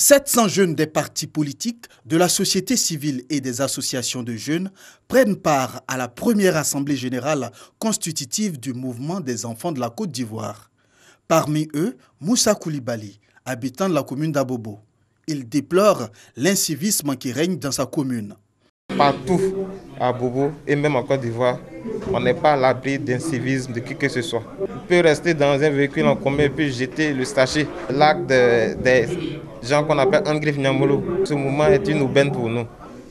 700 jeunes des partis politiques, de la société civile et des associations de jeunes prennent part à la première assemblée générale constitutive du mouvement des enfants de la Côte d'Ivoire. Parmi eux, Moussa Koulibaly, habitant de la commune d'Abobo. Il déplore l'incivisme qui règne dans sa commune. Partout à Bobo et même en Côte d'Ivoire, on n'est pas à l'abri d'incivisme de qui que ce soit. On peut rester dans un véhicule en commun et puis jeter le sachet. L'acte des gens qu'on appelle Angrif Nyamolo. Ce mouvement est une aubaine pour nous.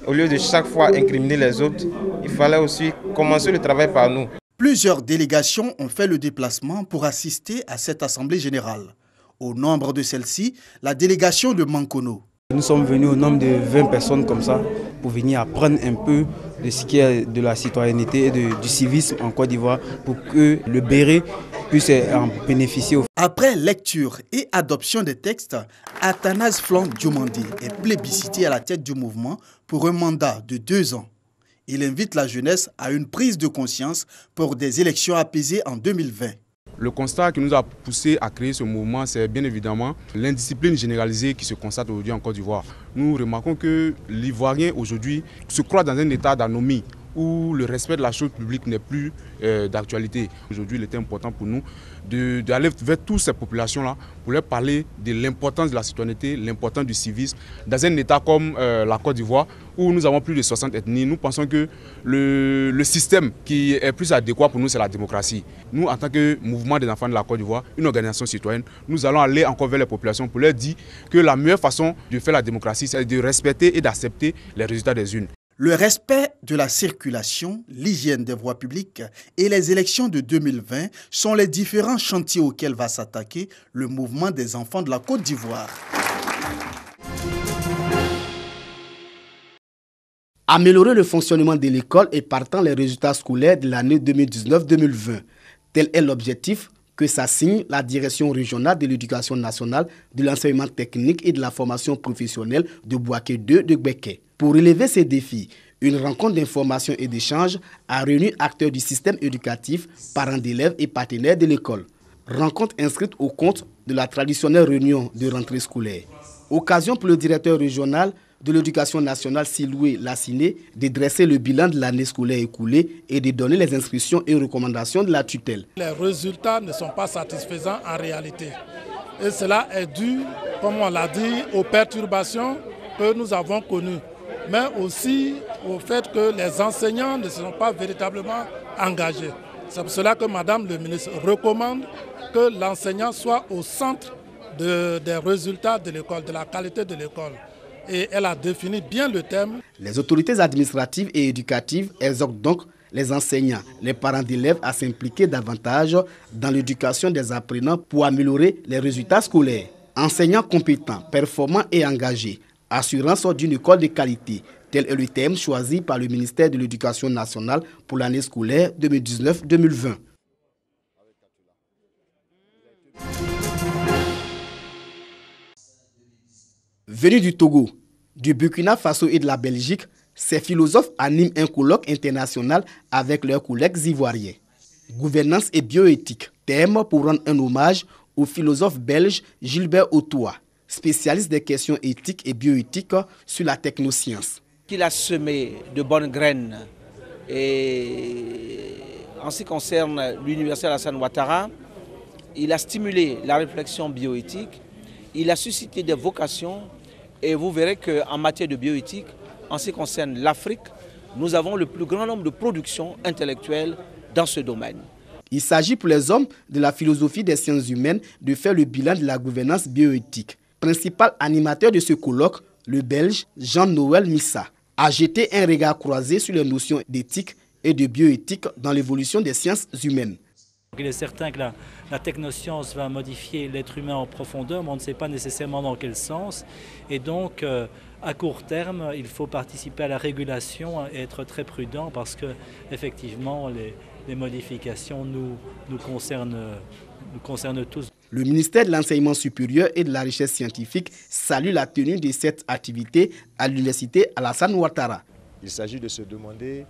Au lieu de chaque fois incriminer les autres, il fallait aussi commencer le travail par nous. Plusieurs délégations ont fait le déplacement pour assister à cette assemblée générale. Au nombre de celles-ci, la délégation de Mankono. Nous sommes venus au nombre de 20 personnes comme ça pour venir apprendre un peu de ce qui est de la citoyenneté et du civisme en Côte d'Ivoire pour que le béret puisse en bénéficier. Après lecture et adoption des textes, Athanase Flan Diomandi est plébiscité à la tête du mouvement pour un mandat de 2 ans. Il invite la jeunesse à une prise de conscience pour des élections apaisées en 2020. Le constat qui nous a poussé à créer ce mouvement, c'est bien évidemment l'indiscipline généralisée qui se constate aujourd'hui en Côte d'Ivoire. Nous remarquons que l'Ivoirien aujourd'hui se croit dans un état d'anomie où le respect de la chose publique n'est plus d'actualité. Aujourd'hui, il était important pour nous d'aller vers toutes ces populations-là pour leur parler de l'importance de la citoyenneté, l'importance du civisme. Dans un état comme la Côte d'Ivoire, où nous avons plus de 60 ethnies, nous pensons que le système qui est plus adéquat pour nous, c'est la démocratie. Nous, en tant que mouvement des enfants de la Côte d'Ivoire, une organisation citoyenne, nous allons aller encore vers les populations pour leur dire que la meilleure façon de faire la démocratie, c'est de respecter et d'accepter les résultats des urnes. Le respect de la circulation, l'hygiène des voies publiques et les élections de 2020 sont les différents chantiers auxquels va s'attaquer le mouvement des enfants de la Côte d'Ivoire. Améliorer le fonctionnement de l'école et partant les résultats scolaires de l'année 2019-2020. Tel est l'objectif que s'assigne la direction régionale de l'éducation nationale, de l'enseignement technique et de la formation professionnelle de Bouaké 2 de Gbeke. Pour relever ces défis, une rencontre d'information et d'échange a réuni acteurs du système éducatif, parents d'élèves et partenaires de l'école. Rencontre inscrite au compte de la traditionnelle réunion de rentrée scolaire. Occasion pour le directeur régional de l'éducation nationale, Siloué Lassiné, de dresser le bilan de l'année scolaire écoulée et de donner les instructions et recommandations de la tutelle. Les résultats ne sont pas satisfaisants en réalité. Et cela est dû, comme on l'a dit, aux perturbations que nous avons connues, mais aussi au fait que les enseignants ne se sont pas véritablement engagés. C'est pour cela que Madame le ministre recommande que l'enseignant soit au centre des résultats de l'école, de la qualité de l'école. Et elle a défini bien le thème. Les autorités administratives et éducatives exhortent donc les enseignants, les parents d'élèves à s'impliquer davantage dans l'éducation des apprenants pour améliorer les résultats scolaires. Enseignants compétents, performants et engagés, assurance d'une école de qualité, tel est le thème choisi par le ministère de l'Éducation nationale pour l'année scolaire 2019-2020. Venus du Togo, du Burkina Faso et de la Belgique, ces philosophes animent un colloque international avec leurs collègues ivoiriens. Gouvernance et bioéthique, thème pour rendre un hommage au philosophe belge Gilbert Otoa, spécialiste des questions éthiques et bioéthiques sur la technoscience. Il a semé de bonnes graines et en ce qui concerne l'université Alassane Ouattara, il a stimulé la réflexion bioéthique, il a suscité des vocations et vous verrez qu'en matière de bioéthique, en ce qui concerne l'Afrique, nous avons le plus grand nombre de productions intellectuelles dans ce domaine. Il s'agit pour les hommes de la philosophie des sciences humaines de faire le bilan de la gouvernance bioéthique. Principal animateur de ce colloque, le Belge Jean-Noël Missa, a jeté un regard croisé sur les notions d'éthique et de bioéthique dans l'évolution des sciences humaines. Il est certain que la technoscience va modifier l'être humain en profondeur, mais on ne sait pas nécessairement dans quel sens. Et donc, à court terme, il faut participer à la régulation et être très prudent parce que, effectivement, les modifications nous concernent tous. Le ministère de l'Enseignement supérieur et de la Recherche scientifique salue la tenue de cette activité à l'université Alassane Ouattara. Il s'agit de se demander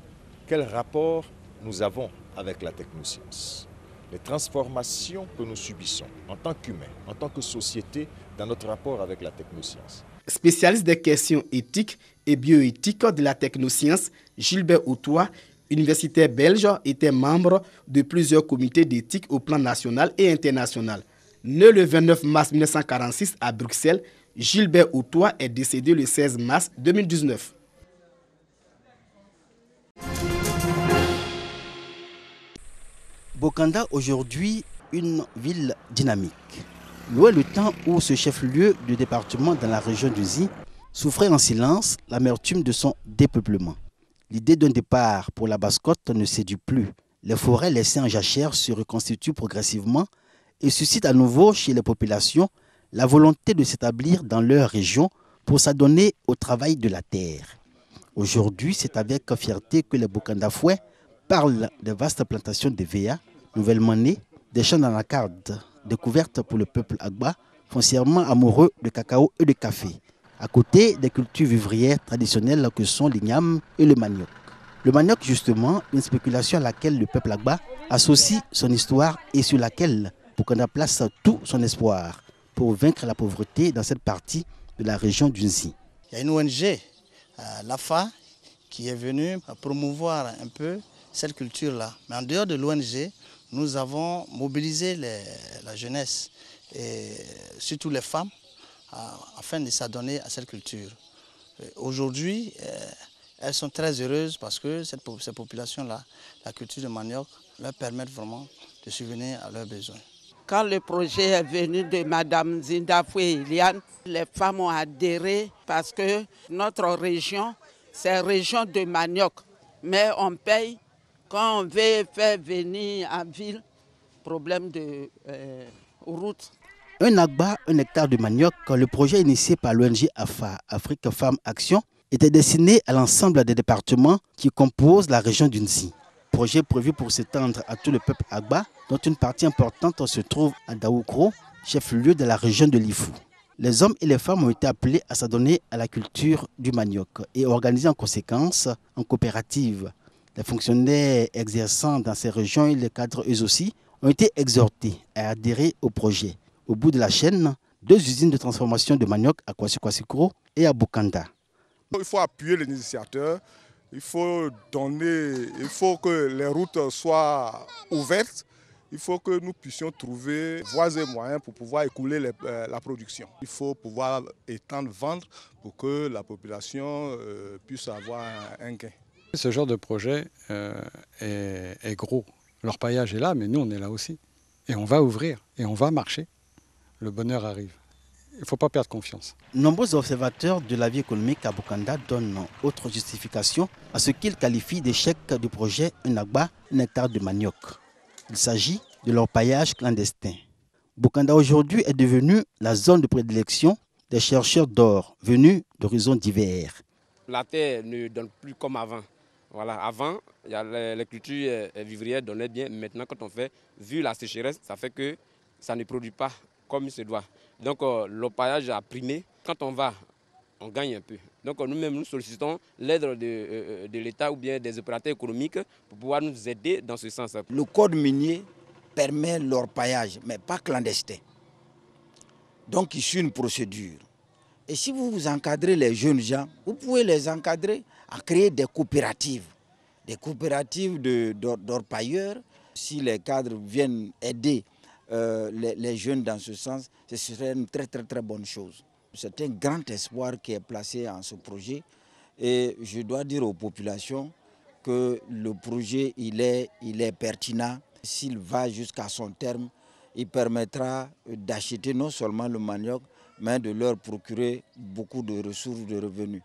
quel rapport nous avons avec la technoscience. Les transformations que nous subissons en tant qu'humains, en tant que société, dans notre rapport avec la technoscience. Spécialiste des questions éthiques et bioéthiques de la technoscience, Gilbert Outoua, universitaire belge, était membre de plusieurs comités d'éthique au plan national et international. Né le 29 mars 1946 à Bruxelles, Gilbert Outoua est décédé le 16 mars 2019. Bokanda, aujourd'hui, une ville dynamique. Loin le temps où ce chef-lieu du département dans la région du Zi souffrait en silence l'amertume de son dépeuplement. L'idée d'un départ pour la Basse-Côte ne séduit plus. Les forêts laissées en jachère se reconstituent progressivement et suscitent à nouveau chez les populations la volonté de s'établir dans leur région pour s'adonner au travail de la terre. Aujourd'hui, c'est avec fierté que les Bokandafouais parlent des vastes plantations de VA, nouvellement nées, des champs d'anacarde découvertes pour le peuple Agba, foncièrement amoureux de cacao et de café, à côté des cultures vivrières traditionnelles que sont l'igname et le manioc. Le manioc, justement, une spéculation à laquelle le peuple Agba associe son histoire et sur laquelle Bokanda place tout son espoir pour vaincre la pauvreté dans cette partie de la région du Nzi. Il y a une ONG, l'AFA, qui est venue promouvoir un peu cette culture-là. Mais en dehors de l'ONG, nous avons mobilisé la jeunesse et surtout les femmes afin de s'adonner à cette culture. Aujourd'hui, elles sont très heureuses parce que ces populations-là, la culture de manioc, leur permet vraiment de subvenir à leurs besoins. Quand le projet est venu de Mme Zindafoué Iliane, les femmes ont adhéré parce que notre région, c'est une région de manioc. Mais on paye quand on veut faire venir en ville, problème de route. Un Agba, un hectare de manioc, le projet initié par l'ONG AFA, Afrique Femmes Action, était destiné à l'ensemble des départements qui composent la région du Nzi. Projet prévu pour s'étendre à tout le peuple Agba, dont une partie importante se trouve à Daoukro, chef-lieu de la région de Lifou. Les hommes et les femmes ont été appelés à s'adonner à la culture du manioc et organisés en conséquence en coopérative. Les fonctionnaires exerçant dans ces régions et les cadres eux aussi ont été exhortés à adhérer au projet. Au bout de la chaîne, 2 usines de transformation de manioc à Kwasi-Kwasi-Kro et à Bokanda. Il faut appuyer les initiateurs, il faut que les routes soient ouvertes, il faut que nous puissions trouver voies et moyens pour pouvoir écouler la production. Il faut pouvoir étendre, vendre pour que la population puisse avoir un gain. Ce genre de projet est gros. L'orpaillage est là, mais nous on est là aussi. Et on va ouvrir, et on va marcher. Le bonheur arrive. Il ne faut pas perdre confiance. Nombreux observateurs de la vie économique à Bokanda donnent autre justification à ce qu'ils qualifient d'échec du projet Un Agba, un hectare de manioc. Il s'agit de l'orpaillage clandestin. Bokanda aujourd'hui est devenu la zone de prédilection des chercheurs d'or venus d'horizons divers. La terre ne donne plus comme avant. Voilà, avant, les cultures vivrières donnaient bien. Maintenant, quand on fait, vu la sécheresse, ça fait que ça ne produit pas comme il se doit. Donc l'orpaillage a primé. Quand on va, on gagne un peu. Donc nous-mêmes, nous sollicitons l'aide de l'État ou bien des opérateurs économiques pour pouvoir nous aider dans ce sens. Le code minier permet l'orpaillage, mais pas clandestin. Donc il suit une procédure. Et si vous encadrez les jeunes gens, vous pouvez les encadrer à créer des coopératives d'orpailleurs. Si les cadres viennent aider les jeunes dans ce sens, ce serait une très bonne chose. C'est un grand espoir qui est placé en ce projet et je dois dire aux populations que le projet il est pertinent. S'il va jusqu'à son terme, il permettra d'acheter non seulement le manioc, mais de leur procurer beaucoup de ressources, de revenus.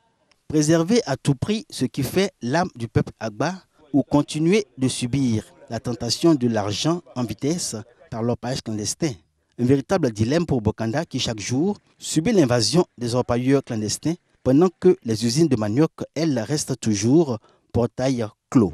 Préserver à tout prix ce qui fait l'âme du peuple Agba ou continuer de subir la tentation de l'argent en vitesse par l'orpaillage clandestin. Un véritable dilemme pour Bokanda qui chaque jour subit l'invasion des orpailleurs clandestins pendant que les usines de manioc, elles, restent toujours portail clos.